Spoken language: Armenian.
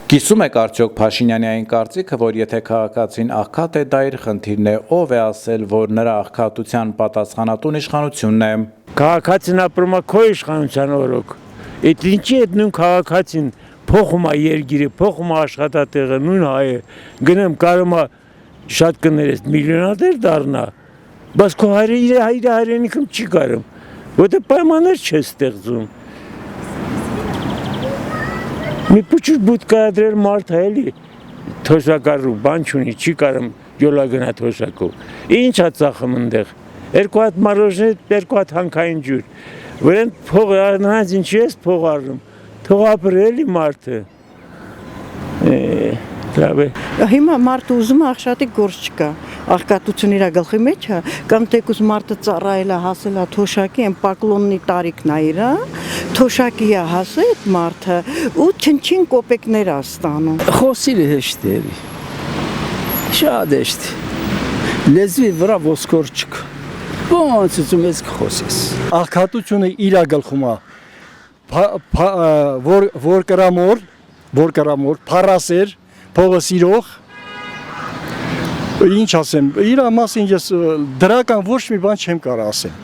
Կիսում եք արդյոք Փաշինյանի այն կարծիքը, որ եթե քաղաքացին աղքատ է, դա իր խնդիրն է, ով է ասել, որ նրա աղքատության պատասխանատուն իշխանությունն է։ Քաղաքացին ապրում է քո իշխանության օրոք։ Այդ ինչի այդ նույն քաղաքացին փոխում է երկիրը, փոխում է աշխատատեղը, նույն հայը, գնեմ կարում է շատ կներես միլիոնատեր դառնա, բայց քո հայրը իր հայրենիքում չի կարում, որտեղ պայմաններ չէ ստեղծում։ Մի փոքր բուտ կադրել մարդ է էլի, թոշակարու բան չունի, չի կարում յոլա գնա թոշակով։ Ինչ է ծախում ընդեղ։ Երկու հատ մարոժնե, երկու հատ հանքային ջուր։ Որեն փող նրանց ինչի ես փող առնում։ Թող ապրի էլի մարդը։ Լավ է։ Հիմա մարդը ուզում է աղքատի գործ չկա, աղքատություն իր գլխի մեջ է, կամ թեկուզ մարդը ծառայել է, հասել է թոշակի, այն պակլոննի տարիքն է իր, թոշակի է հասել այդ մարդը ու չնչին կոպեկներ է ստանում։ Խոսիլը հեշտ է, շատ հեշտ, լեզվի վրա ոսկոր չկա, ոնց ուզում ես կխոսես։ Աղքատությունը իր գլխում է, որ կրամոր, փառասեր, փողը սիրող, ինչ ասեմ, իր մասին ես դրական ոչ մի բան չեմ կարող ասեմ։